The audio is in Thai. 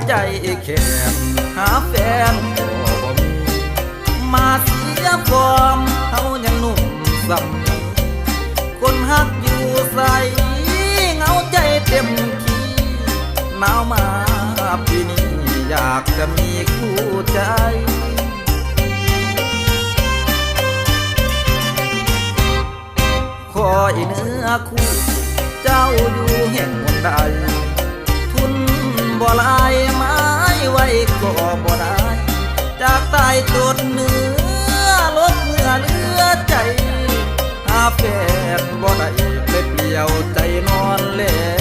ใจแข็งหาแฟนก็บ่มีมาเสียฟอร์มเฮายังหนุ่มสำนีคนฮักอยู่ใสเหงาใจเต็มที่หนาวมาปีนี้อยากจะมีคู่ใจคอยเนื้อคู่เจ้าอยู่แห่งหนใดทุนบ่ลายไม้ไว้ก็บ่ได้จากใต้ตดเนื้อลดเมื่อเหลือใจหาแฟนบ่ได้เลยเปลี่ยวใจนอนแล้ว